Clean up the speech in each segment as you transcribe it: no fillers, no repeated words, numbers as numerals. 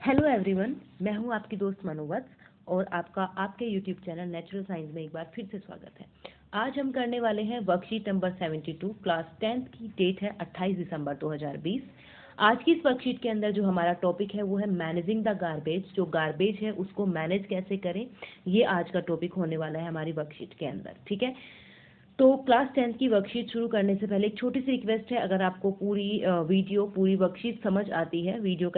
Hello everyone, मैं हूं आपकी दोस्त मनोवत्स और आपका आपके यूट्यूब चैनल नेचुरल साइंस में एक बार फिर से स्वागत है। आज हम करने वाले हैं वर्कशीट नंबर 72। क्लास 10th की डेट है 28 दिसंबर 2020। आज की इस वर्कशीट के अंदर जो हमारा टॉपिक है वो है मैनेजिंग द गार्बेज। जो गार्बेज है उसको मैनेज कैसे करें, ये आज का टॉपिक होने वाला है हमारी वर्कशीट के अंदर। ठीक है, तो क्लास 10th की वर्कशीट शुरू करने से पहले एक छोटी सी रिक्वेस्ट है। अगर आपको पूरी वर्कशीट समझ आती है, वीडियो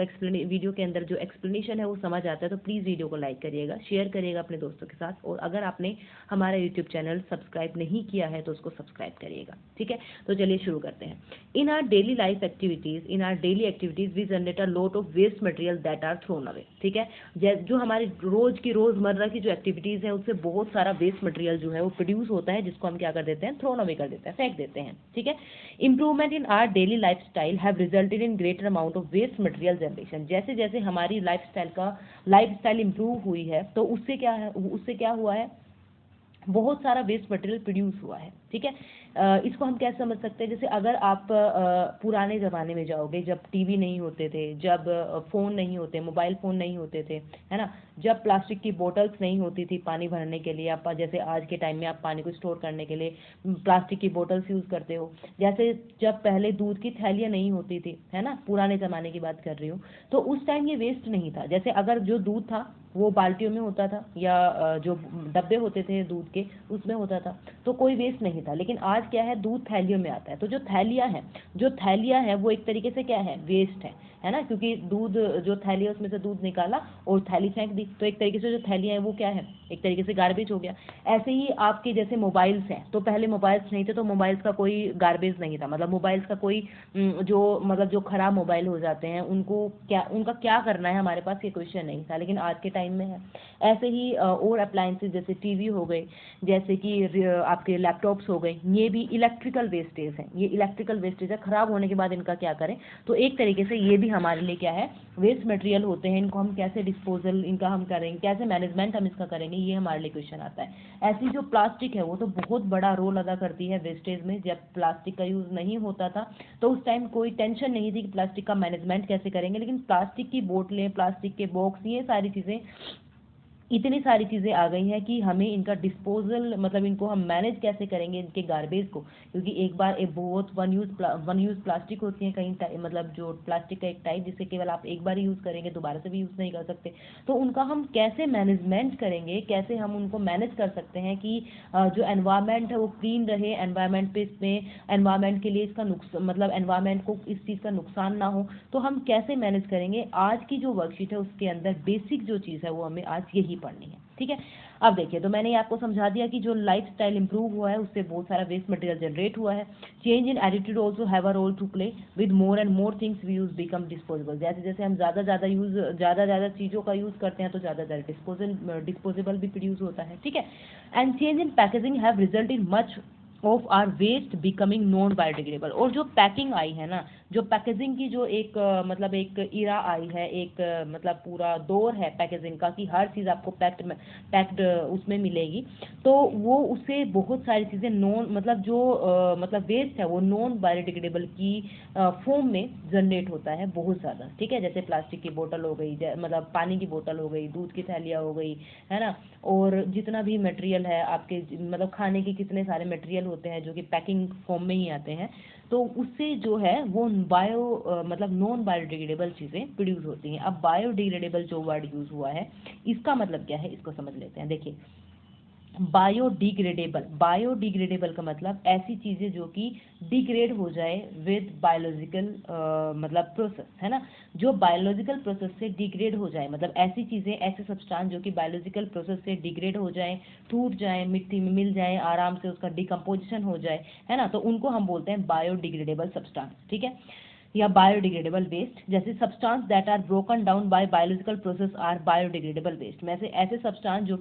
के अंदर जो एक्सप्लेनेशन है वो समझ आता है, तो प्लीज़ वीडियो को लाइक करिएगा, शेयर करिएगा अपने दोस्तों के साथ। और अगर आपने हमारा यूट्यूब चैनल सब्सक्राइब नहीं किया है तो उसको सब्सक्राइब करिएगा। ठीक है, तो चलिए शुरू करते हैं। In our daily life activities, in our daily activities we generate a lot of waste material that are thrown away. ठीक है, जो हमारी रोज़मर्रा की जो एक्टिविटीज़ है उससे बहुत सारा वेस्ट मटेरियल जो है वो प्रोड्यूस होता है, जिसको हम क्या कर देते हैं, थ्रोन अवे कर देते हैं, फेंक देते हैं। ठीक है, improvement in our daily life style have resulted in greater amount of waste material generation. जैसे जैसे हमारी लाइफ स्टाइल इंप्रूव हुई है तो उससे क्या हुआ है, बहुत सारा वेस्ट मटेरियल प्रोड्यूस हुआ है। ठीक है, इसको हम कैसे समझ सकते हैं, जैसे अगर आप पुराने ज़माने में जाओगे, जब टीवी नहीं होते थे, जब फ़ोन नहीं होते, मोबाइल फ़ोन नहीं होते थे, है ना, जब प्लास्टिक की बोटल्स नहीं होती थी पानी भरने के लिए, आप जैसे आज के टाइम में आप पानी को स्टोर करने के लिए प्लास्टिक की बोटल्स यूज़ करते हो। जैसे जब पहले दूध की थैलियाँ नहीं होती थी, है ना, पुराने ज़माने की बात कर रही हूँ, तो उस टाइम ये वेस्ट नहीं था। जैसे अगर जो दूध था वो बाल्टियों में होता था या जो डब्बे होते थे दूध के उसमें होता था, तो कोई वेस्ट नहीं था। लेकिन आज क्या है, दूध थैलियों में आता है, तो जो थैलियाँ हैं वो एक तरीके से क्या है, वेस्ट है ना, क्योंकि दूध जो थैली है उसमें से दूध निकाला और थैली फेंक दी, तो एक तरीके से जो थैलियाँ हैं वो क्या है, एक तरीके से गार्बेज हो गया। ऐसे ही आपके जैसे मोबाइल्स हैं, तो पहले मोबाइल्स नहीं थे तो मोबाइल्स का कोई गार्बेज नहीं था, मतलब मोबाइल्स का कोई जो खराब मोबाइल हो जाते हैं उनका क्या करना है, हमारे पास ये क्वेश्चन नहीं था, लेकिन आज के टाइम में है। ऐसे ही और अप्लायंसेज जैसे टीवी हो गए, जैसे कि आपके लैपटॉप्स हो गए, ये भी इलेक्ट्रिकल वेस्टेज हैं। ये इलेक्ट्रिकल वेस्टेज है, खराब होने के बाद इनका क्या करें, तो एक तरीके से ये भी हमारे लिए क्या है, वेस्ट मटेरियल होते हैं। इनको हम कैसे डिस्पोजल इनका हम करेंगे, कैसे मैनेजमेंट हम इसका करेंगे, ये हमारे लिए क्वेश्चन आता है। ऐसी जो प्लास्टिक है वो तो बहुत बड़ा रोल अदा करती है वेस्टेज में। जब प्लास्टिक का यूज़ नहीं होता था तो उस टाइम कोई टेंशन नहीं थी कि प्लास्टिक का मैनेजमेंट कैसे करेंगे, लेकिन प्लास्टिक की बोतलें, प्लास्टिक के बॉक्स, ये सारी चीज़ें, इतनी सारी चीज़ें आ गई हैं कि हमें इनका डिस्पोजल, मतलब इनको हम मैनेज कैसे करेंगे इनके गार्बेज को, क्योंकि एक बार एक बहुत वन यूज़ प्लास्टिक होती है कहीं, मतलब जो प्लास्टिक का एक टाइप जिसे केवल आप एक बार ही यूज़ करेंगे, दोबारा से भी यूज़ नहीं कर सकते। तो उनका हम कैसे मैनेजमेंट करेंगे, कैसे हम उनको मैनेज कर सकते हैं कि जो एनवायरनमेंट है वो क्लीन रहे, एनवायरनमेंट के लिए इसका मतलब एनवायरनमेंट को इस चीज़ का नुकसान ना हो, तो हम कैसे मैनेज करेंगे। आज की जो वर्कशीट है उसके अंदर बेसिक जो चीज़ है वो हमें आज यही पढ़नी है। ठीक है, अब देखिए, तो मैंने आपको समझा दिया कि जो लाइफ स्टाइल इंप्रूव हुआ है उससे बहुत सारा वेस्ट मटेरियल जनरेट हुआ है। Change in attitude also have a role to play, with more and more things we use become disposable. जैसे जैसे हम ज़्यादा चीज़ों का यूज़ करते हैं तो ज़्यादा डिस्पोजेबल भी प्रोड्यूस होता है। ठीक है, and change in packaging have result in much of our waste becoming non biodegradable. और जो पैकिंग आई है ना, जो पैकेजिंग की जो मतलब एक इरा आई है, मतलब पूरा दौर है पैकेजिंग का कि हर चीज़ आपको पैक्ड उसमें मिलेगी, तो वो उससे बहुत सारी चीज़ें मतलब वेस्ट है वो नॉन बायोडिग्रेडेबल की फॉर्म में जनरेट होता है बहुत ज़्यादा। ठीक है, जैसे प्लास्टिक की बोतल हो गई, मतलब पानी की बोतल हो गई, दूध की थैलियाँ हो गई, है ना, और जितना भी मटेरियल है आपके, मतलब खाने के कितने सारे मटेरियल होते हैं जो कि पैकिंग फॉर्म में ही आते हैं, तो उससे जो है वो मतलब नॉन बायोडिग्रेडेबल चीज़ें प्रोड्यूस होती हैं। अब बायोडिग्रेडेबल जो वर्ड यूज़ हुआ है इसका मतलब क्या है, इसको समझ लेते हैं। देखिए, बायोडिग्रेडेबल का मतलब ऐसी चीज़ें जो कि डिग्रेड हो जाए विद बायोलॉजिकल मतलब प्रोसेस, है ना, जो बायोलॉजिकल प्रोसेस से डिग्रेड हो जाए, मतलब ऐसी चीज़ें, ऐसे सब्सटेंस जो कि बायोलॉजिकल प्रोसेस से डिग्रेड हो जाए, टूट जाए, मिट्टी में मिल जाए, आराम से उसका डिकम्पोजिशन हो जाए, है ना, तो उनको हम बोलते हैं बायोडिग्रेडेबल सब्सटेंस। ठीक है, या बायोडिग्रेडेबल वेस्ट। जैसे substance that are broken down by biological process are biodegradable waste. में से ऐसे सब्सटेंस जो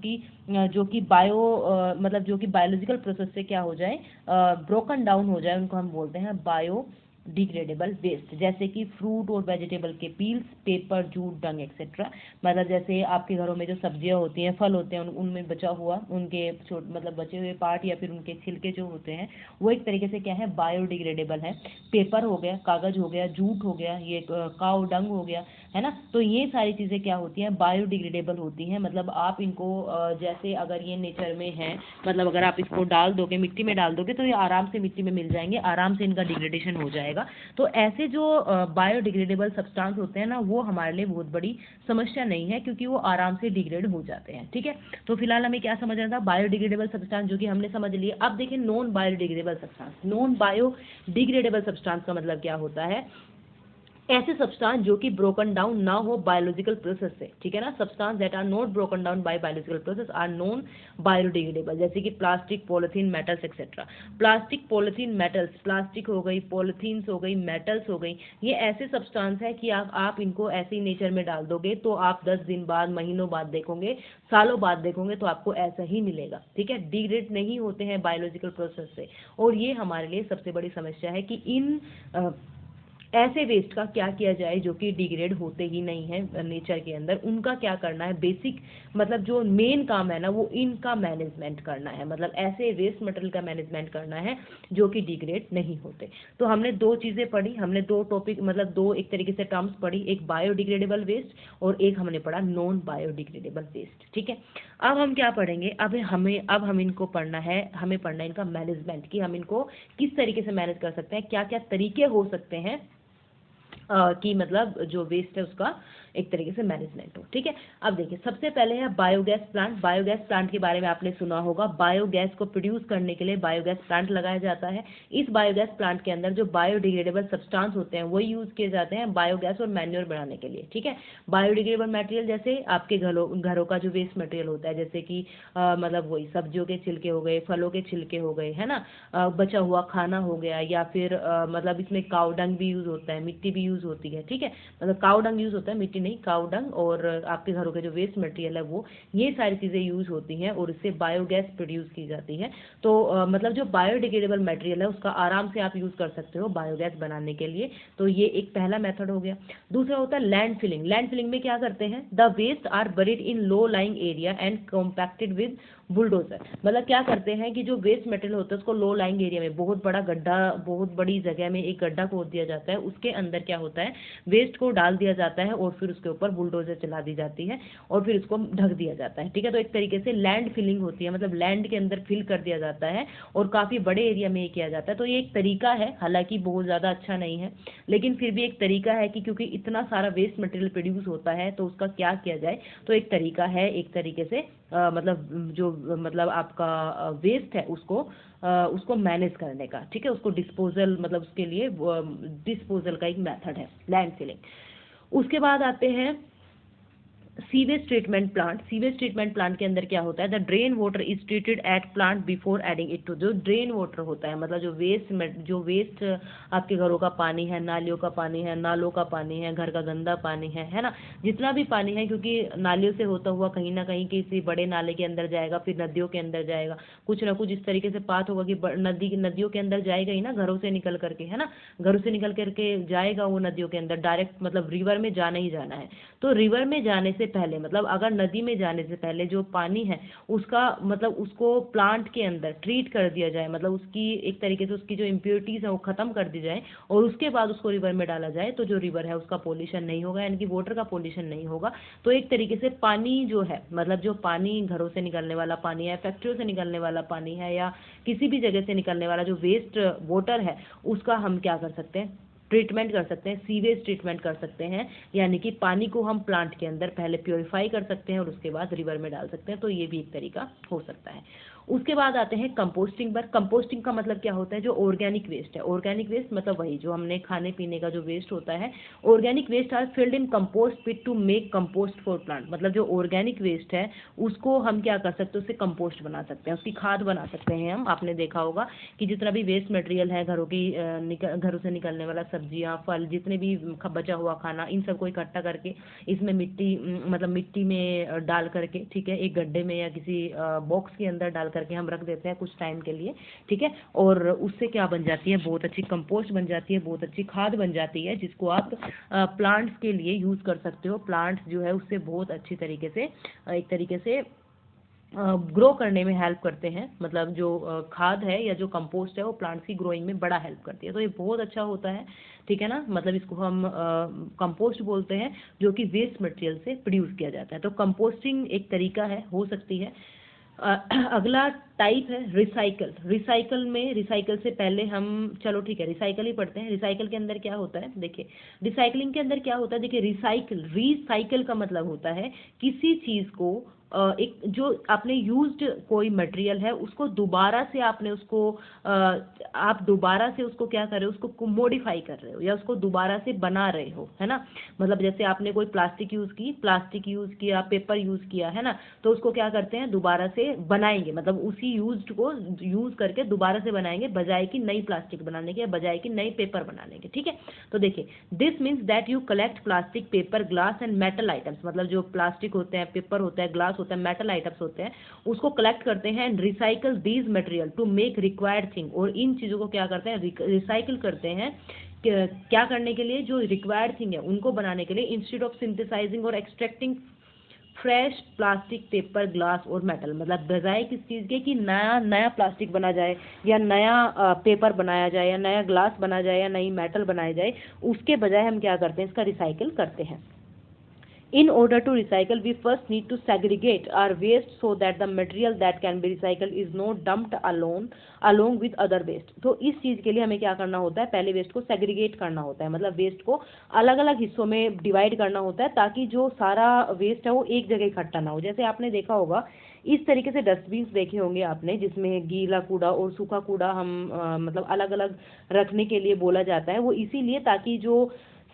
कि बायोलॉजिकल प्रोसेस से क्या हो जाए, ब्रोकन डाउन हो जाए, उनको हम बोलते हैं बायो डिग्रेडेबल वेस्ट। जैसे कि फ्रूट और वेजिटेबल के पील्स, पेपर, जूट, डंग एक्सेट्रा। मतलब जैसे आपके घरों में जो सब्जियां होती हैं, फल होते हैं, उनमें बचा हुआ उनके मतलब बचे हुए पार्ट या फिर उनके छिलके जो होते हैं वो एक तरीके से क्या है, बायोडिग्रेडेबल है। पेपर हो गया, कागज हो गया, जूट हो गया, ये काऊ डंग हो गया, है ना। तो ये सारी चीज़ें क्या होती हैं, बायोडिग्रेडेबल होती हैं। मतलब आप इनको जैसे अगर ये नेचर में है, मतलब अगर आप इसको डाल दोगे, मिट्टी में डाल दोगे, तो ये आराम से मिट्टी में मिल जाएंगे, आराम से इनका डिग्रेडेशन हो जाएगा। तो ऐसे जो बायोडिग्रेडेबल सब्सटेंस होते हैं ना, वो हमारे लिए बहुत बड़ी समस्या नहीं है, क्योंकि वो आराम से डिग्रेड हो जाते हैं। ठीक है, तो फिलहाल हमें क्या समझना था, बायोडिग्रेडेबल सब्सटेंस जो कि हमने समझ लिए। अब देखिए non biodegradable substance. Non biodegradable substance का मतलब क्या होता है, ऐसे सब्सटेंस जो कि ब्रोकन डाउन ना हो बायोलॉजिकल प्रोसेस से, ठीक है ना। Substance that are not broken down by biological process are non biodegradable, जैसे कि plastic, polythene, metals etcetera. Plastic, polythene, metals, plastic हो गई, पॉलिथीन्स हो गई, मेटल्स हो गई, ये ऐसे सब्सटेंस है कि आप इनको ऐसे ही नेचर में डाल दोगे तो आप 10 दिन बाद, महीनों बाद देखोगे, सालों बाद देखोगे तो आपको ऐसा ही मिलेगा। ठीक है, डिग्रेड नहीं होते हैं बायोलॉजिकल प्रोसेस से, और ये हमारे लिए सबसे बड़ी समस्या है कि इन ऐसे वेस्ट का क्या किया जाए जो कि डिग्रेड होते ही नहीं है नेचर के अंदर, उनका क्या करना है। बेसिक मतलब जो मेन काम है ना, वो इनका मैनेजमेंट करना है, मतलब ऐसे वेस्ट मटेरियल का मैनेजमेंट करना है जो कि डिग्रेड नहीं होते। तो हमने दो चीज़ें पढ़ी, हमने दो टॉपिक, मतलब दो एक तरीके से टर्म्स पढ़ी, एक बायोडिग्रेडेबल वेस्ट और एक हमने पढ़ा नॉन बायोडिग्रेडेबल वेस्ट। ठीक है, अब हम क्या पढ़ेंगे, अब हम इनको पढ़ना है, हमें पढ़ना है इनका मैनेजमेंट, कि हम इनको किस तरीके से मैनेज कर सकते हैं, क्या क्या तरीके हो सकते हैं कि मतलब जो वेस्ट है उसका एक तरीके से मैनेजमेंट हो। ठीक है, अब देखिए सबसे पहले है बायोगैस प्लांट। बायोगैस प्लांट के बारे में आपने सुना होगा, बायोगैस को प्रोड्यूस करने के लिए बायोगैस प्लांट लगाया जाता है। इस बायोगैस प्लांट के अंदर जो बायोडिग्रेडेबल सब्सटेंस होते हैं वो यूज किए जाते हैं बायोगैस और मैन्योर बनाने के लिए। ठीक है, बायोडिग्रेडेबल मटेरियल जैसे आपके घरों का जो वेस्ट मटेरियल होता है, जैसे कि मतलब वही सब्जियों के छिलके हो गए, फलों के छिलके हो गए, है ना, बचा हुआ खाना हो गया, या फिर मतलब इसमें काऊ डंग भी यूज होता है, मिट्टी भी यूज होती है। ठीक है, मतलब काऊ डंग यूज होता है, मिट्टी नहीं, काऊ डंग, और आपके घरों के जो वेस्ट मटेरियल है वो, ये सारी चीज़ें यूज होती हैं और इससे बायोगैस प्रोड्यूस की जाती है। तो मतलब जो बायोडिग्रेडेबल मटेरियल है उसका आराम से आप यूज कर सकते हो बायोगैस बनाने के लिए। तो ये एक पहला मेथड हो गया। दूसरा होता है लैंड फिलिंग। लैंड फिलिंग में क्या करते हैं, the waste are buried in low lying area and compacted with bulldozer. मतलब क्या करते हैं कि जो वेस्ट मटेरियल होता है उसको लो लाइंग एरिया में, बहुत बड़ा गड्ढा, बहुत बड़ी जगह में एक गड्ढा खोद दिया जाता है, उसके अंदर क्या होता है, वेस्ट को डाल दिया जाता है और फिर उसके ऊपर बुलडोजर चला दी जाती है और फिर उसको ढक दिया जाता है। ठीक है, तो एक तरीके से लैंड फिलिंग होती है, मतलब लैंड के अंदर फिल कर दिया जाता है और काफ़ी बड़े एरिया में ये किया जाता है। तो ये एक तरीका है, हालांकि बहुत ज़्यादा अच्छा नहीं है, लेकिन फिर भी एक तरीका है कि क्योंकि इतना सारा वेस्ट मटेरियल प्रोड्यूस होता है तो उसका क्या किया जाए, तो एक तरीका है एक तरीके से मतलब जो मतलब आपका वेस्ट है उसको मैनेज करने का। ठीक है, उसको डिस्पोजल, मतलब उसके लिए डिस्पोजल का एक मेथड है लैंड फिलिंग। उसके बाद आते हैं sewage treatment plant. Sewage treatment plant के अंदर क्या होता है, the drain water is treated at plant before adding it to. जो ड्रेन वाटर होता है, मतलब जो वेस्ट आपके घरों का पानी है, नालियों का पानी है, नालों का पानी है, घर का गंदा पानी है ना, जितना भी पानी है, क्योंकि नालियों से होता हुआ कहीं ना कहीं किसी बड़े नाले के अंदर जाएगा, फिर नदियों के अंदर जाएगा, कुछ ना कुछ इस तरीके से पाथ होगा कि नदियों के अंदर जाएगा ही ना, घरों से निकल करके, है ना, घरों से निकल करके जाएगा वो नदियों के अंदर डायरेक्ट, मतलब रिवर में जाना ही जाना है। तो रिवर में जाने से पहले, मतलब अगर नदी में जाने से पहले जो पानी है उसका, मतलब उसको प्लांट के अंदर ट्रीट कर दिया जाए, मतलब उसकी एक तरीके से उसकी जो इम्प्योरिटीज है वो खत्म कर दी जाए और उसके बाद उसको रिवर में डाला जाए, तो जो रिवर है उसका पोल्यूशन नहीं होगा, यानी कि वाटर का पोल्यूशन नहीं होगा। तो एक तरीके से पानी जो है, मतलब जो पानी घरों से निकलने वाला पानी है, फैक्ट्रियों से निकलने वाला पानी है, या किसी भी जगह से निकलने वाला जो वेस्ट वाटर है, उसका हम क्या कर सकते हैं, ट्रीटमेंट कर सकते हैं, सीवेज ट्रीटमेंट कर सकते हैं, यानी कि पानी को हम प्लांट के अंदर पहले प्योरीफाई कर सकते हैं और उसके बाद रिवर में डाल सकते हैं। तो ये भी एक तरीका हो सकता है। उसके बाद आते हैं कंपोस्टिंग पर। कंपोस्टिंग का मतलब क्या होता है, जो ऑर्गेनिक वेस्ट है, ऑर्गेनिक वेस्ट मतलब वही जो हमने खाने पीने का जो वेस्ट होता है, organic waste are filled in compost pit to make compost for plant. मतलब जो ऑर्गेनिक वेस्ट है उसको हम क्या कर सकते हैं, उससे कंपोस्ट बना सकते हैं, उसकी खाद बना सकते हैं हम। आपने देखा होगा कि जितना भी वेस्ट मटेरियल है घरों से निकलने वाला, सब्जियां, फल, जितने भी बचा हुआ खाना, इन सबको इकट्ठा करके इसमें मतलब मिट्टी में डाल करके, ठीक है, एक गड्ढे में या किसी बॉक्स के अंदर डाल करके हम रख देते हैं कुछ टाइम के लिए। ठीक है, और उससे क्या बन जाती है, बहुत अच्छी कंपोस्ट बन जाती है, बहुत अच्छी खाद बन जाती है, जिसको आप प्लांट्स के लिए यूज कर सकते हो। प्लांट्स जो है उससे बहुत अच्छी तरीके से एक तरीके से ग्रो करने में हेल्प करते हैं, मतलब जो खाद है या जो कंपोस्ट है वो प्लांट्स की ग्रोइंग में बड़ा हेल्प करती है, तो ये बहुत अच्छा होता है, ठीक है ना। मतलब इसको हम कंपोस्ट बोलते हैं, जो कि वेस्ट मटेरियल से प्रोड्यूस किया जाता है। तो कंपोस्टिंग एक तरीका है, हो सकती है। अगला टाइप है रिसाइकल। रिसाइकल से पहले हम, चलो ठीक है, रिसाइकल ही पढ़ते हैं। रिसाइकल के अंदर क्या होता है, देखिए रिसाइकलिंग के अंदर क्या होता है, देखिए रिसाइकल का मतलब होता है किसी चीज़ को एक जो आपने यूज्ड कोई मटेरियल है उसको दोबारा से आपने उसको आप दोबारा से उसको क्या कर रहे हो, उसको मॉडिफाई कर रहे हो या उसको दोबारा से बना रहे हो, है ना। मतलब जैसे आपने कोई प्लास्टिक यूज़ किया, पेपर यूज़ किया, है ना, तो उसको क्या करते हैं, दोबारा से बनाएंगे, मतलब उसी यूज्ड को यूज़ करके दोबारा से बनाएंगे, बजाय कि नई प्लास्टिक बनाने के या बजाय कि नई पेपर बनाने के, ठीक है। तो देखिए this means that you collect plastic, paper, glass and metal items, मतलब जो प्लास्टिक होते हैं, पेपर होता है, ग्लास होता है, मेटल आइटम्स होते हैं, उसको कलेक्ट करते हैं and recycle these material to make required thing, और इन चीज़ों को क्या करते हैं, रिसाइकिल करते हैं क्या करने के लिए, जो रिक्वायर्ड थिंग है उनको बनाने के लिए, इंस्टेड ऑफ सिंथेसाइजिंग और extracting fresh plastic, paper, glass और मेटल, मतलब बजाय किस चीज़ के कि नया नया प्लास्टिक बना जाए या नया पेपर बनाया जाए या नया ग्लास बना जाए या नई मेटल बनाया जाए, उसके बजाय हम क्या करते हैं, इसका रिसाइकिल करते हैं। In order to recycle, we first need to segregate our waste so that the material that can be recycled is not dumped along with other waste. तो इस चीज़ के लिए हमें क्या करना होता है, पहले वेस्ट को सेग्रीगेट करना होता है, मतलब वेस्ट को अलग अलग हिस्सों में डिवाइड करना होता है, ताकि जो सारा वेस्ट है वो एक जगह इकट्ठा ना हो। जैसे आपने देखा होगा, इस तरीके से डस्टबिन देखे होंगे आपने, जिसमें गीला कूड़ा और सूखा कूड़ा हम मतलब अलग अलग रखने के लिए बोला जाता है। वो इसीलिए ताकि जो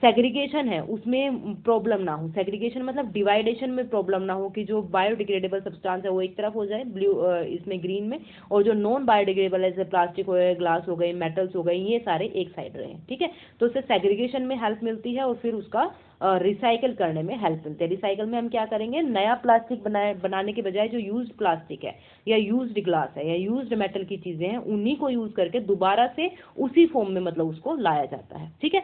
सेग्रीगेशन है उसमें प्रॉब्लम ना हो, सेग्रीगेशन मतलब डिवाइडेशन में प्रॉब्लम ना हो, कि जो बायोडिग्रेडेबल सब्सटेंस है वो एक तरफ हो जाए ब्लू इसमें ग्रीन में, और जो नॉन बायोडिग्रेडेबल है जैसे प्लास्टिक हो गए, ग्लास हो गई, मेटल्स हो गई, ये सारे एक साइड रहे, ठीक है। तो उससे सेग्रीगेशन में हेल्प मिलती है और फिर उसका रिसाइकल करने में हेल्प मिलती है। रिसाइकल में हम क्या करेंगे, नया प्लास्टिक बनाने के बजाय जो यूज्ड प्लास्टिक है या यूज्ड ग्लास है या यूज्ड मेटल की चीज़ें हैं उन्हीं को यूज़ करके दोबारा से उसी फॉर्म में मतलब उसको लाया जाता है, ठीक है।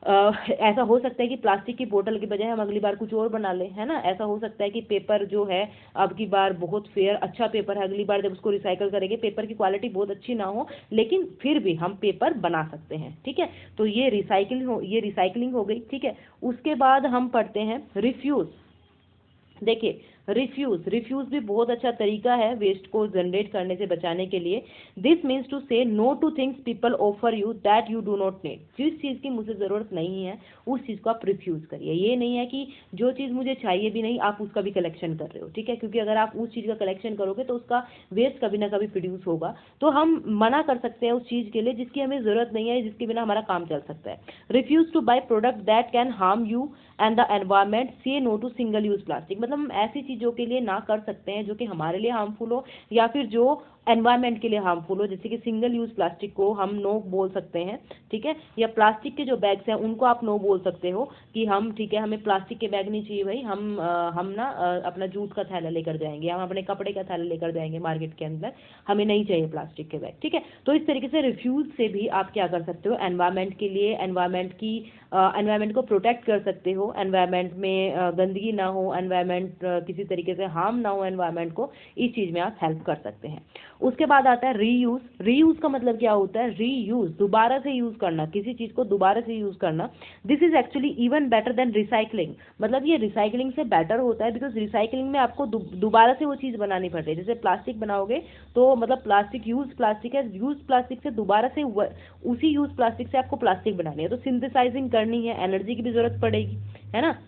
ऐसा हो सकता है कि प्लास्टिक की बोतल के बजाय हम अगली बार कुछ और बना लें, है ना। ऐसा हो सकता है कि पेपर जो है अब की बार बहुत फेयर अच्छा पेपर है, अगली बार जब उसको रिसाइकल करेंगे पेपर की क्वालिटी बहुत अच्छी ना हो, लेकिन फिर भी हम पेपर बना सकते हैं, ठीक है। तो ये रिसाइकलिंग हो गई, ठीक है। उसके बाद हम पढ़ते हैं रिफ्यूज़। देखिए रिफ्यूज भी बहुत अच्छा तरीका है वेस्ट को जनरेट करने से बचाने के लिए। This means to say no to things people offer you that you do not need. जिस चीज़ की मुझे ज़रूरत नहीं है उस चीज़ को आप रिफ्यूज़ करिए। ये नहीं है कि जो चीज़ मुझे चाहिए भी नहीं आप उसका भी कलेक्शन कर रहे हो, ठीक है, क्योंकि अगर आप उस चीज़ का कलेक्शन करोगे तो उसका वेस्ट कभी ना कभी प्रोड्यूस होगा। तो हम मना कर सकते हैं उस चीज़ के लिए जिसकी हमें ज़रूरत नहीं है, जिसके बिना हमारा काम चल सकता है। Refuse to buy product that can harm you and the environment. Say no to single use plastic, मतलब हम ऐसी चीज़ों के लिए ना कर सकते हैं जो कि हमारे लिए हार्मफुल हो या फिर जो एनवायरनमेंट के लिए हार्मफुल हो। जैसे कि सिंगल यूज प्लास्टिक को हम नो बोल सकते हैं, ठीक है, या प्लास्टिक के जो बैग्स हैं उनको आप नो बोल सकते हो कि हम, ठीक है, हमें प्लास्टिक के बैग नहीं चाहिए भाई, हम ना अपना जूट का थैला लेकर जाएंगे, हम अपने कपड़े का थैला लेकर जाएंगे मार्केट के अंदर, हमें नहीं चाहिए प्लास्टिक के बैग, ठीक है। तो इस तरीके से रिफ्यूज से भी आप क्या कर सकते हो, एनवायरनमेंट के लिए एनवायरनमेंट को प्रोटेक्ट कर सकते हो, एनवायरनमेंट में गंदगी ना हो, एनवायरनमेंट किसी तरीके से हार्म ना हो एनवायरनमेंट को, इस चीज़ में आप हेल्प कर सकते हैं। उसके बाद आता है रीयूज का मतलब क्या होता है, रीयूज दोबारा से यूज करना, किसी चीज़ को दोबारा से यूज करना। This is actually even better than recycling, मतलब ये रिसाइकलिंग से बेटर होता है, बिकॉज रिसाइकलिंग में आपको दोबारा से वो चीज़ बनानी पड़ती है। जैसे प्लास्टिक बनाओगे तो मतलब प्लास्टिक है, यूज प्लास्टिक से दोबारा से उसी यूज प्लास्टिक से आपको प्लास्टिक बनानी है, तो सिंथेसाइजिंग करनी है, एनर्जी की भी जरूरत पड़ेगी, है ना।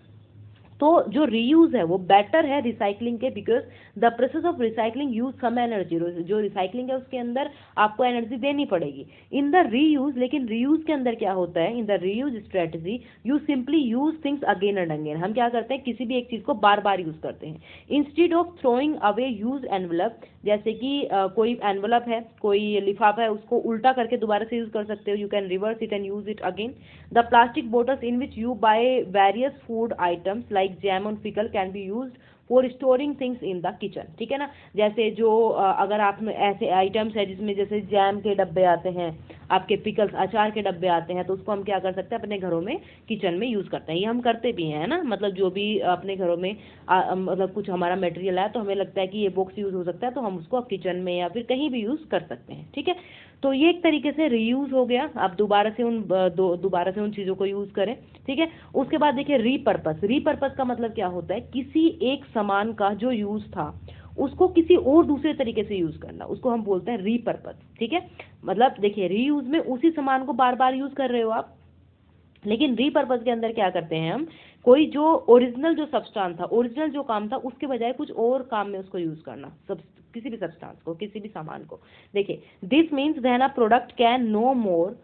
तो जो रीयूज है वो बेटर है रिसाइकलिंग के, because the process of recycling use some energy. जो रिसाइकलिंग है उसके अंदर आपको एनर्जी देनी पड़ेगी इन द रीयूज। लेकिन रीयूज के अंदर क्या होता है, in the reuse strategy you simply use things again and again. हम क्या करते हैं, किसी भी एक चीज को बार बार यूज करते हैं instead of throwing away use envelope. जैसे कि कोई एनवलप है, कोई लिफाफा है, उसको उल्टा करके दोबारा से यूज कर सकते हो, you can reverse it and use it again. The plastic bottles in which you by various food items like jam and pickle can be used for storing things in the kitchen, ठीक है ना। जैसे जो अगर आप में ऐसे items है जिसमें जैसे जैम के डब्बे आते हैं, आपके पिकल्स अचार के डब्बे आते हैं, तो उसको हम क्या कर सकते हैं अपने घरों में किचन में यूज़ करते हैं। ये हम करते भी हैं, है ना। मतलब जो भी अपने घरों में मतलब कुछ हमारा मटेरियल है तो हमें लगता है कि ये बॉक्स यूज़ हो सकता है, तो हम उसको किचन में या फिर कहीं भी यूज़ कर सकते हैं, ठीक है। तो ये एक तरीके से रीयूज हो गया, आप दोबारा से उन चीज़ों को यूज़ करें, ठीक है। उसके बाद देखिए रीपर्पस। रीपर्पस का मतलब क्या होता है, किसी एक सामान का जो यूज़ था उसको किसी और दूसरे तरीके से यूज़ करना, उसको हम बोलते हैं रीपर्पस, ठीक है। मतलब देखिए रीयूज में उसी सामान को बार बार यूज़ कर रहे हो आप, लेकिन रीपर्पस के अंदर क्या करते हैं हम, कोई जो ओरिजिनल जो सब्सटेंस था, ओरिजिनल जो काम था, उसके बजाय कुछ और काम में उसको यूज करना, सब किसी भी सब्सटेंस को, किसी भी सामान को। देखिए this means then a product can no more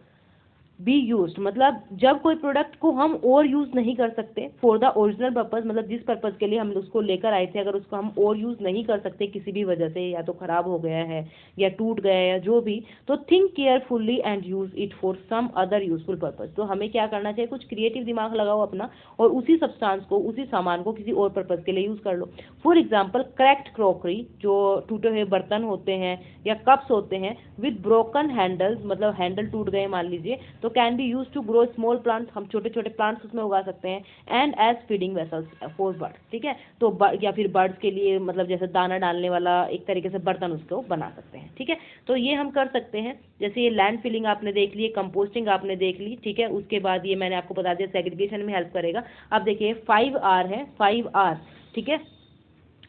be use, मतलब जब कोई प्रोडक्ट को हम और यूज नहीं कर सकते फॉर द ओरिजिनल पर्पज, मतलब जिस पर्पज के लिए हम उसको लेकर आए थे, अगर उसको हम और यूज नहीं कर सकते किसी भी वजह से, या तो खराब हो गया है या टूट गया है या जो भी, तो think carefully and use it for some other useful purpose. तो हमें क्या करना चाहिए, कुछ क्रिएटिव दिमाग लगाओ अपना और उसी सब्सटेंस को, उसी सामान को किसी और पर्पज के लिए यूज कर लो। फॉर एग्जाम्पल क्रैक्ड क्रॉकरी, जो टूटे हुए बर्तन होते हैं या कप्स होते हैं विद ब्रोकन हैंडल्स, मतलब हैंडल टूट गए मान लीजिए, तो can be use to grow small plants, हम छोटे छोटे प्लांट्स उसमें उगा सकते हैं, and as feeding vessels for bird, ठीक है। तो या फिर बर्ड्स के लिए, मतलब जैसे दाना डालने वाला एक तरीके से बर्तन उसको बना सकते हैं, ठीक है। तो ये हम कर सकते हैं। जैसे ये लैंड फिलिंग आपने देख ली, कंपोस्टिंग आपने देख ली, ठीक है। उसके बाद ये मैंने आपको बता दिया सेग्रीगेशन में हेल्प करेगा। अब देखिए 5R है, 5R, ठीक है।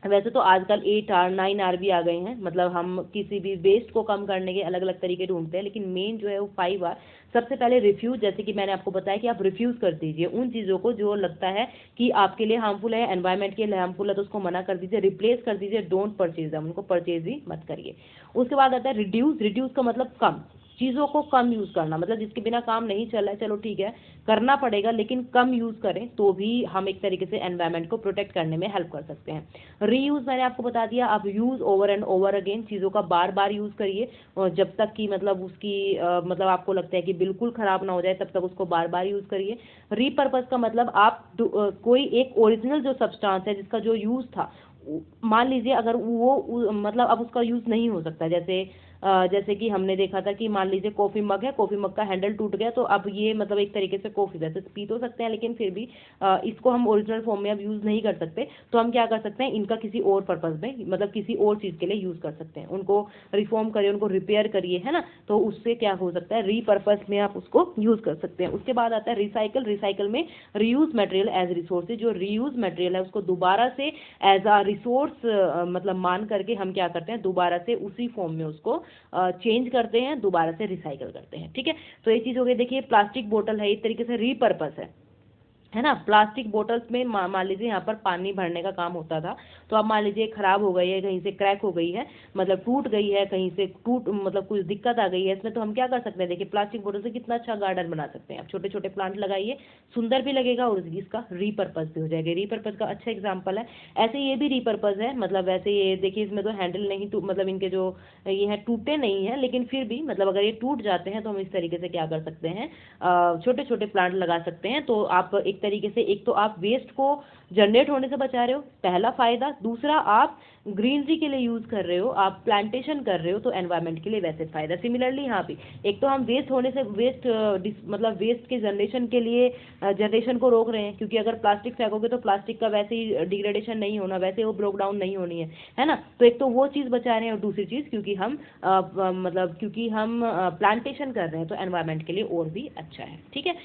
वैसे तो आजकल 8R 9R भी आ गए हैं, मतलब हम किसी भी वेस्ट को कम करने के अलग अलग तरीके ढूंढते हैं, लेकिन मेन जो है वो 5R। सबसे पहले रिफ्यूज, जैसे कि मैंने आपको बताया कि आप रिफ्यूज कर दीजिए उन चीज़ों को जो लगता है कि आपके लिए हार्मफुल है, एनवायरनमेंट के लिए हार्मफुल है, तो उसको मना कर दीजिए, रिप्लेस कर दीजिए, डोंट परचेज हम उनको परचेज ही मत करिए। उसके बाद आता है रिड्यूस। रिड्यूस का मतलब कम, चीज़ों को कम यूज़ करना, मतलब जिसके बिना काम नहीं चल रहा है, चलो ठीक है करना पड़ेगा लेकिन कम यूज़ करें, तो भी हम एक तरीके से एनवायरनमेंट को प्रोटेक्ट करने में हेल्प कर सकते हैं। रीयूज़ मैंने आपको बता दिया, आप use over and over again, चीज़ों का बार बार यूज़ करिए और जब तक कि मतलब उसकी मतलब आपको लगता है कि बिल्कुल ख़राब ना हो जाए तब तक उसको बार बार यूज़ करिए। रीपर्पज़ का मतलब आप कोई एक ओरिजिनल जो सब्सटेंस है जिसका जो यूज़ था, मान लीजिए अगर वो मतलब अब उसका यूज़ नहीं हो सकता, जैसे कि हमने देखा था कि मान लीजिए कॉफ़ी मग है, कॉफ़ी मग का हैंडल टूट गया, तो अब ये मतलब एक तरीके से कॉफ़ी वैसे पी तो सकते हैं लेकिन फिर भी इसको हम ओरिजिनल फॉर्म में अब यूज़ नहीं कर सकते, तो हम क्या कर सकते हैं, इनका किसी और पर्पज़ में, मतलब किसी और चीज़ के लिए यूज़ कर सकते हैं। उनको रिफॉर्म करिए, उनको रिपेयर करिए, है ना, तो उससे क्या हो सकता है, रीपर्पज़ में आप उसको यूज़ कर सकते हैं। उसके बाद आता है रिसाइकल। रिसाइकल में रीयूज मटेरियल एज रिसोर्सेज, जो रीयूज मटेरियल है उसको दोबारा से एज अ रिसोर्स मतलब मान करके हम क्या करते हैं, दोबारा से उसी फॉर्म में उसको चेंज करते हैं, दोबारा से रिसाइकल करते हैं, ठीक है। तो ये चीज़ हो गई। देखिए प्लास्टिक बोतल है, एक तरीके से रीपर्पस है ना। प्लास्टिक बोतल्स में मान लीजिए यहाँ पर पानी भरने का काम होता था, तो अब मान लीजिए खराब हो गई है, कहीं से क्रैक हो गई है, मतलब टूट गई है, कहीं से मतलब कुछ दिक्कत आ गई है इसमें, तो हम क्या कर सकते हैं, देखिए प्लास्टिक बोतल से कितना अच्छा गार्डन बना सकते हैं आप, छोटे छोटे प्लांट लगाइए, सुंदर भी लगेगा और इसका रीपर्पज भी हो जाएगा। रीपर्पज का अच्छा एग्जाम्पल है। ऐसे ये भी रीपर्पज है, मतलब वैसे ये देखिए इसमें तो हैंडल नहीं मतलब इनके जो ये है टूटे नहीं है, लेकिन फिर भी मतलब अगर ये टूट जाते हैं तो हम इस तरीके से क्या कर सकते हैं, छोटे छोटे प्लांट लगा सकते हैं। तो आप एक तरीके से, एक तो आप वेस्ट को जनरेट होने से बचा रहे हो, पहला फायदा, दूसरा आप ग्रीनरी के लिए यूज कर रहे हो, आप प्लांटेशन कर रहे हो, तो एनवायरनमेंट के लिए वैसे फायदा। सिमिलरली यहाँ पे एक तो हम वेस्ट होने से मतलब वेस्ट के जनरेशन के लिए जनरेशन को रोक रहे हैं, क्योंकि अगर प्लास्टिक फेंकोगे तो प्लास्टिक का वैसे ही डिग्रेडेशन नहीं होना, वैसे वो ब्रोक डाउन नहीं होनी है ना। तो एक तो वो चीज़ बचा रहे हैं, और दूसरी चीज़ क्योंकि हम प्लांटेशन कर रहे हैं, तो एनवायरनमेंट के लिए और भी अच्छा है, ठीक है।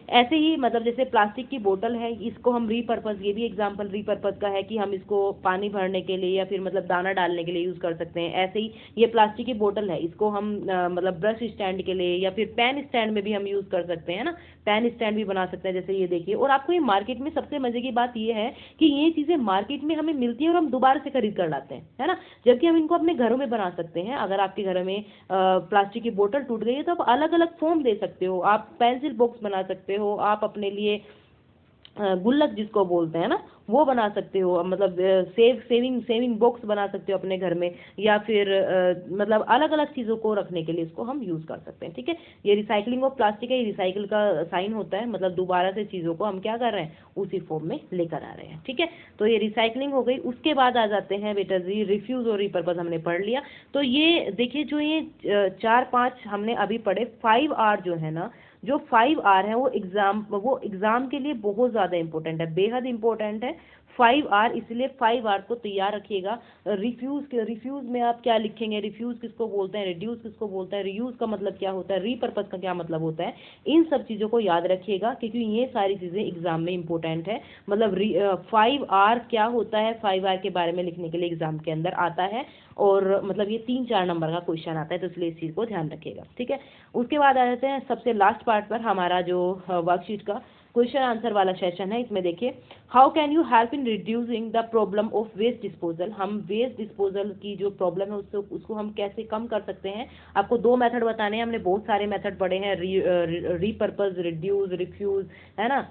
ऐसे ही मतलब जैसे प्लास्टिक की बोतल है, इसको हम रीपर्पज, ये भी एग्जांपल रीपर्पज का है कि हम इसको पानी भरने के लिए या फिर मतलब दाना डालने के लिए यूज़ कर सकते हैं। ऐसे ही ये प्लास्टिक की बोतल है, इसको हम मतलब ब्रश स्टैंड के लिए या फिर पेन स्टैंड में भी हम यूज़ कर सकते हैं ना, पेन स्टैंड भी बना सकते हैं, जैसे ये देखिए। और आपको ये मार्केट में सबसे मजे की बात ये है कि ये चीज़ें मार्केट में हमें मिलती है और हम दोबारा से खरीद कर लाते हैं, है ना, जबकि हम इनको अपने घरों में बना सकते हैं। अगर आपके घर में प्लास्टिक की बोतल टूट गई है तो आप अलग अलग फॉर्म दे सकते हो, आप पेंसिल बॉक्स बना सकते हो, आप अपने लिए गुल्लक जिसको बोलते हैं ना, वो बना सकते हो, मतलब सेविंग बॉक्स बना सकते हो अपने घर में, या फिर मतलब अलग अलग चीज़ों को रखने के लिए इसको हम यूज़ कर सकते हैं। ठीक है, ये रिसाइकलिंग ऑफ प्लास्टिक है, ये रिसाइकिल का साइन होता है, मतलब दोबारा से चीज़ों को हम क्या कर रहे हैं, उसी फॉर्म में लेकर आ रहे हैं। ठीक है, तो ये रिसाइकलिंग हो गई। उसके बाद आ जाते हैं बेटा जी रिफ्यूज़ और रिपर्पज, हमने पढ़ लिया। तो ये देखिए जो ये 4-5 हमने अभी पढ़े, 5R जो है ना, जो 5R है वो एग्जाम के लिए बहुत ज़्यादा इंपॉर्टेंट है, बेहद इंपॉर्टेंट है 5R। इसलिए 5R को तैयार रखिएगा। रिफ्यूज़ में आप क्या लिखेंगे, रिफ्यूज़ किसको बोलते हैं, रिड्यूस किसको बोलता है, रीयूज़ का मतलब क्या होता है, रीपर्पज का क्या मतलब होता है, इन सब चीज़ों को याद रखिएगा, क्योंकि ये सारी चीज़ें एग्जाम में इंपॉर्टेंट है। मतलब 5R क्या होता है, 5R के बारे में लिखने के लिए एग्जाम के अंदर आता है, और मतलब ये 3-4 नंबर का क्वेश्चन आता है, तो इसलिए इस चीज़ को ध्यान रखिएगा। ठीक है, उसके बाद आ जाते हैं सबसे लास्ट पार्ट पर, हमारा जो वर्कशीट का क्वेश्चन आंसर वाला सेशन है। इसमें देखिए, how can you help in reducing the problem of waste disposal. हम वेस्ट डिस्पोजल की जो प्रॉब्लम है उसको हम कैसे कम कर सकते हैं। आपको 2 मेथड बताने हैं, हमने बहुत सारे मेथड पढ़े हैं, रीपर्पज, रिड्यूस, रिफ्यूज, है ना,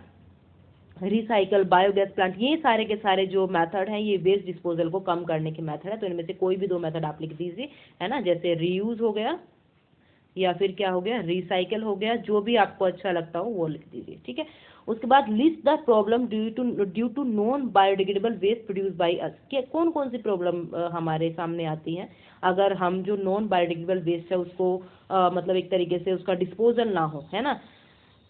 रिसाइकल, बायोगैस प्लांट, ये सारे के सारे जो मेथड हैं ये वेस्ट डिस्पोजल को कम करने के मेथड है। तो इनमें से कोई भी 2 मेथड आप लिख दीजिए, है ना, जैसे रीयूज हो गया या फिर क्या हो गया, रिसाइकल हो गया, जो भी आपको अच्छा लगता हो वो लिख दीजिए। ठीक है, उसके बाद list the problem due to non biodegradable waste produce by us. कि कौन कौन सी प्रॉब्लम हमारे सामने आती हैं अगर हम जो नॉन बायोडिग्रेडेबल वेस्ट है उसको मतलब एक तरीके से उसका डिस्पोजल ना हो, है ना।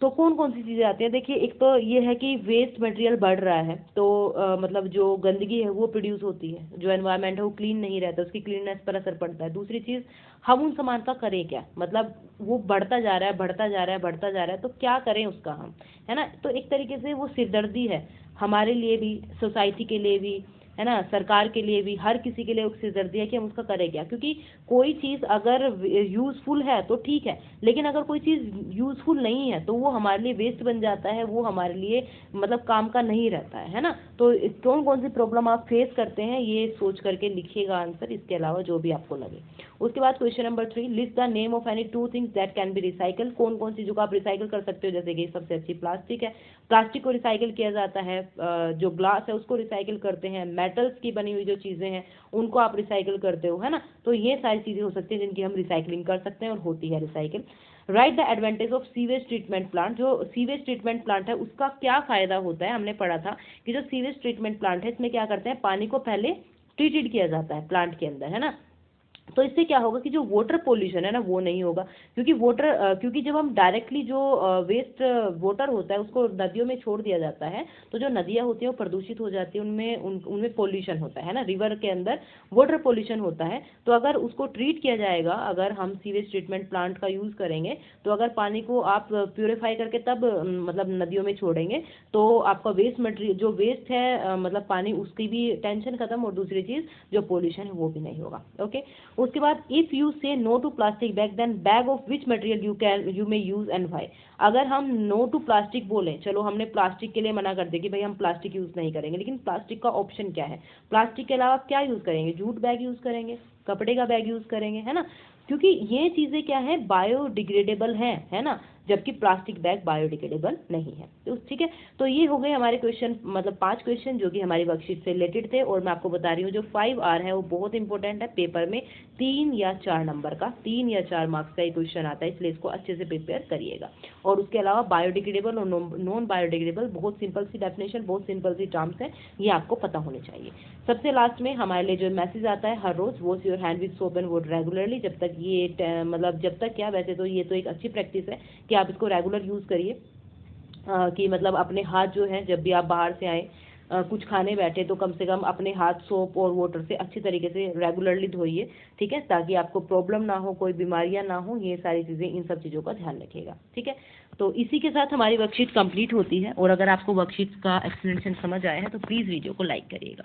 तो कौन कौन सी चीज़ें आती हैं, देखिए एक तो ये है कि वेस्ट मटेरियल बढ़ रहा है, तो मतलब जो गंदगी है वो प्रोड्यूस होती है, जो एनवायरनमेंट है वो क्लीन नहीं रहता, उसकी क्लीननेस पर असर पड़ता है। दूसरी चीज़, हम उन सामान का करें क्या, मतलब वो बढ़ता जा रहा है, बढ़ता जा रहा है, बढ़ता जा रहा है, तो क्या करें उसका हम, है ना। तो एक तरीके से वो सिरदर्दी है हमारे लिए भी, सोसाइटी के लिए भी, है ना, सरकार के लिए भी, हर किसी के लिए एक सिरदर्दी है कि हम उसका करें क्या। क्योंकि कोई चीज़ अगर यूज़फुल है तो ठीक है, लेकिन अगर कोई चीज़ यूज़फुल नहीं है तो वो हमारे लिए वेस्ट बन जाता है, वो हमारे लिए मतलब काम का नहीं रहता है ना। तो कौन कौन सी प्रॉब्लम आप फेस करते हैं ये सोच करके लिखिएगा आंसर, इसके अलावा जो भी आपको लगे। उसके बाद question number 3, list the name of any 2 things that can be recycle. कौन कौन सी जो आप रिसाइकल कर सकते हो, जैसे कि सबसे अच्छी प्लास्टिक है, प्लास्टिक को रिसाइकिल किया जाता है, जो ग्लास है उसको रिसाइकिल करते हैं, मेटल्स की बनी हुई जो चीज़ें हैं उनको आप रिसाइकिल करते हो, है ना। तो ये सारी चीज़ें हो सकती हैं जिनकी हम रिसाइकलिंग कर सकते हैं और होती है recycle. Right the advantage of sewage treatment plant. जो सीवेज ट्रीटमेंट प्लांट है उसका क्या फ़ायदा होता है, हमने पढ़ा था कि जो सीवेज ट्रीटमेंट प्लांट है इसमें क्या करते हैं, पानी को पहले ट्रीटेड किया जाता है प्लांट के अंदर, है ना। तो इससे क्या होगा कि जो वाटर पोल्यूशन है ना वो नहीं होगा, क्योंकि जब हम डायरेक्टली जो वेस्ट वाटर होता है उसको नदियों में छोड़ दिया जाता है, तो जो नदियाँ होती हैं वो प्रदूषित हो जाती है, उनमें पोल्यूशन होता है ना, रिवर के अंदर वाटर पोल्यूशन होता है। तो अगर उसको ट्रीट किया जाएगा, अगर हम सीवेज ट्रीटमेंट प्लांट का यूज़ करेंगे, तो अगर पानी को आप प्योरीफाई करके तब मतलब नदियों में छोड़ेंगे, तो आपका वेस्ट मटेरियल जो वेस्ट है मतलब पानी, उसकी भी टेंशन खत्म, और दूसरी चीज़ जो पोल्यूशन है वो भी नहीं होगा। ओके, उसके बाद if you say no to plastic bag then bag of which material you may use and why. अगर हम नो टू प्लास्टिक बोलें, चलो हमने प्लास्टिक के लिए मना कर दिया कि भाई हम प्लास्टिक यूज़ नहीं करेंगे, लेकिन प्लास्टिक का ऑप्शन क्या है, प्लास्टिक के अलावा आप क्या यूज़ करेंगे, जूट बैग यूज़ करेंगे, कपड़े का बैग यूज़ करेंगे, है ना, क्योंकि ये चीज़ें क्या है, बायोडिग्रेडेबल हैं, है ना, जबकि प्लास्टिक बैग बायोडिग्रेडेबल नहीं है। तो ठीक है, तो ये हो गए हमारे क्वेश्चन, मतलब 5 क्वेश्चन जो कि हमारी वर्कशीट से रिलेटेड थे। और मैं आपको बता रही हूँ जो 5R है वो बहुत इंपॉर्टेंट है, पेपर में 3 या 4 नंबर का, 3 या 4 मार्क्स का ये क्वेश्चन आता है, इसलिए इसको अच्छे से प्रिपेयर करिएगा। और उसके अलावा बायोडिग्रेडेबल और नॉन बायोडिग्रेडेबल बहुत सिंपल सी डेफिनेशन, बहुत सिंपल सी टर्म्स है, ये आपको पता होने चाहिए। सबसे लास्ट में हमारे लिए जो मैसेज आता है हर रोज़, wash your hand with soap and water regularly. जब तक ये मतलब जब तक क्या, वैसे तो ये तो एक अच्छी प्रैक्टिस है कि आप इसको रेगुलर यूज़ करिए, कि मतलब अपने हाथ जो है जब भी आप बाहर से आए, कुछ खाने बैठे, तो कम से कम अपने हाथ सोप और वाटर से अच्छी तरीके से रेगुलरली धोइए, ठीक है, ताकि आपको प्रॉब्लम ना हो, कोई बीमारियां ना हो, ये सारी चीज़ें, इन सब चीज़ों का ध्यान रखिएगा। ठीक है, तो इसी के साथ हमारी वर्कशीट कंप्लीट होती है। और अगर आपको वर्कशीट का एक्सप्लेनेशन समझ आया है तो प्लीज़ वीडियो को लाइक करिएगा।